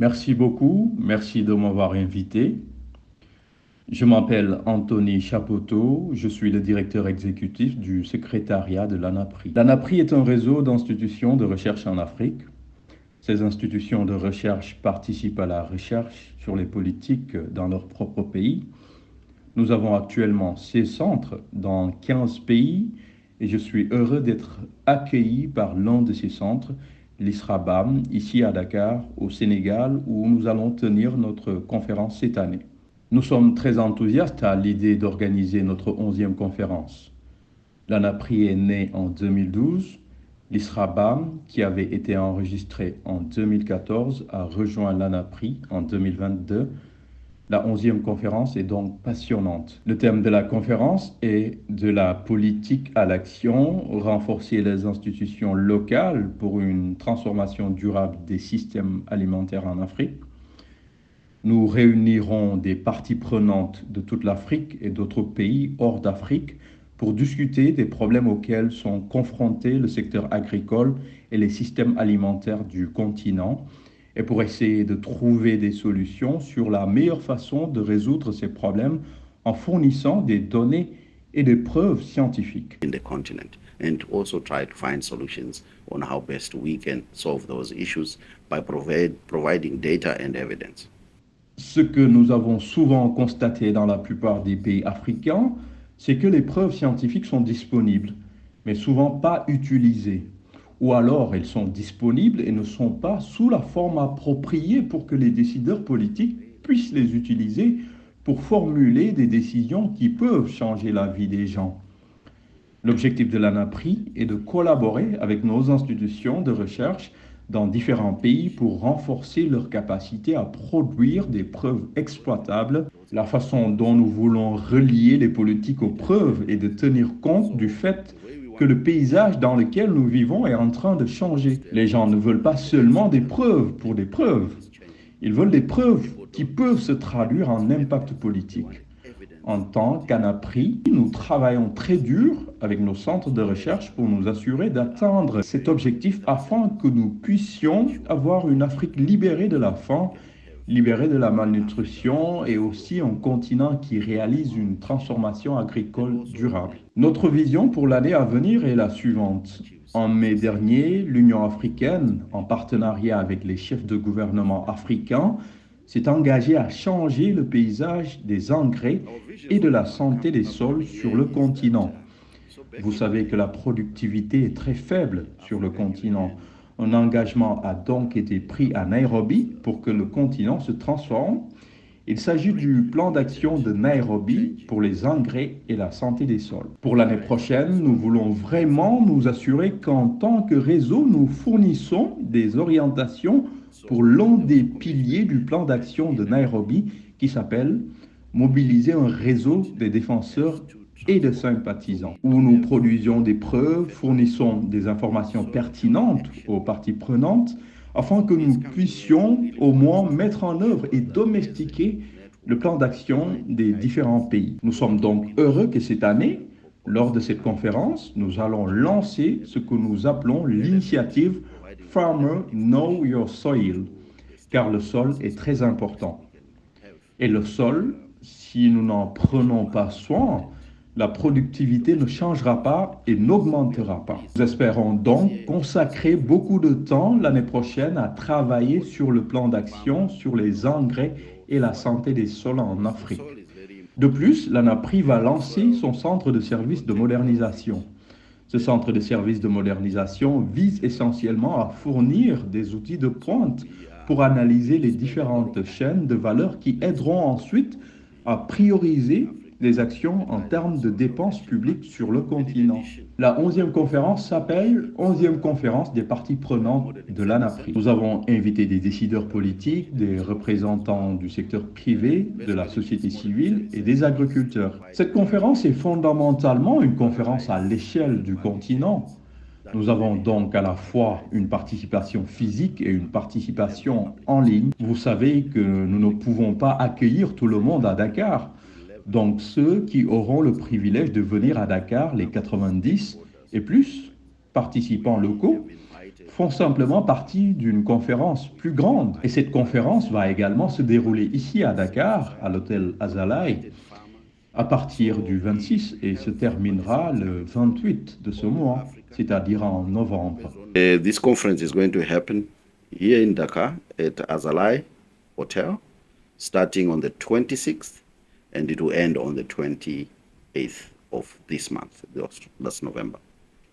Merci beaucoup, merci de m'avoir invité. Je m'appelle Anthony Chapoteau, je suis le directeur exécutif du secrétariat de l'ANAPRI. L'ANAPRI est un réseau d'institutions de recherche en Afrique. Ces institutions de recherche participent à la recherche sur les politiques dans leur propre pays. Nous avons actuellement 6 centres dans 15 pays et je suis heureux d'être accueilli par l'un de ces centres, l'ISRABAM, ici à Dakar, au Sénégal, où nous allons tenir notre conférence cette année. Nous sommes très enthousiastes à l'idée d'organiser notre 11e conférence. L'ANAPRI est né en 2012. L'ISRABAM, qui avait été enregistré en 2014, a rejoint l'ANAPRI en 2022. La 11e conférence est donc passionnante. Le thème de la conférence est de la politique à l'action, renforcer les institutions locales pour une transformation durable des systèmes alimentaires en Afrique. Nous réunirons des parties prenantes de toute l'Afrique et d'autres pays hors d'Afrique pour discuter des problèmes auxquels sont confrontés le secteur agricole et les systèmes alimentaires du continent et pour essayer de trouver des solutions sur la meilleure façon de résoudre ces problèmes en fournissant des données et des preuves scientifiques. In the continent, and to also try to find solutions on how best we can solve those issues by providing data and evidence. Ce que nous avons souvent constaté dans la plupart des pays africains, c'est que les preuves scientifiques sont disponibles, mais souvent pas utilisées. Ou alors elles sont disponibles et ne sont pas sous la forme appropriée pour que les décideurs politiques puissent les utiliser pour formuler des décisions qui peuvent changer la vie des gens. L'objectif de l'ANAPRI est de collaborer avec nos institutions de recherche dans différents pays pour renforcer leur capacité à produire des preuves exploitables. La façon dont nous voulons relier les politiques aux preuves et de tenir compte du fait que le paysage dans lequel nous vivons est en train de changer. Les gens ne veulent pas seulement des preuves pour des preuves. Ils veulent des preuves qui peuvent se traduire en impact politique. En tant qu'ANAPRI, nous travaillons très dur avec nos centres de recherche pour nous assurer d'atteindre cet objectif afin que nous puissions avoir une Afrique libérée de la faim, libérée de la malnutrition et aussi un continent qui réalise une transformation agricole durable. Notre vision pour l'année à venir est la suivante. En mai dernier, l'Union africaine, en partenariat avec les chefs de gouvernement africains, s'est engagée à changer le paysage des engrais et de la santé des sols sur le continent. Vous savez que la productivité est très faible sur le continent. Un engagement a donc été pris à Nairobi pour que le continent se transforme. Il s'agit du plan d'action de Nairobi pour les engrais et la santé des sols. Pour l'année prochaine, nous voulons vraiment nous assurer qu'en tant que réseau, nous fournissons des orientations pour l'un des piliers du plan d'action de Nairobi qui s'appelle Mobiliser un réseau des défenseurs et de sympathisants, où nous produisions des preuves, fournissons des informations pertinentes aux parties prenantes afin que nous puissions au moins mettre en œuvre et domestiquer le plan d'action des différents pays. Nous sommes donc heureux que cette année, lors de cette conférence, nous allons lancer ce que nous appelons l'initiative Farmer Know Your Soil, car le sol est très important. Et le sol, si nous n'en prenons pas soin, la productivité ne changera pas et n'augmentera pas. Nous espérons donc consacrer beaucoup de temps l'année prochaine à travailler sur le plan d'action sur les engrais et la santé des sols en Afrique. De plus, l'ANAPRI va lancer son centre de services de modernisation. Ce centre de services de modernisation vise essentiellement à fournir des outils de pointe pour analyser les différentes chaînes de valeur qui aideront ensuite à prioriser les actions en termes de dépenses publiques sur le continent. La 11e conférence s'appelle 11e conférence des parties prenantes de l'ANAPRI. Nous avons invité des décideurs politiques, des représentants du secteur privé, de la société civile et des agriculteurs. Cette conférence est fondamentalement une conférence à l'échelle du continent. Nous avons donc à la fois une participation physique et une participation en ligne. Vous savez que nous ne pouvons pas accueillir tout le monde à Dakar. Donc ceux qui auront le privilège de venir à Dakar, les 90 et plus participants locaux, font simplement partie d'une conférence plus grande. Et cette conférence va également se dérouler ici à Dakar, à l'hôtel Azalai, à partir du 26 et se terminera le 28 de ce mois, c'est-à-dire en novembre. This conference is going to happen here in Dakar at Azalai Hotel, starting on the 26th, and it will end on the 28th of this month. That's November.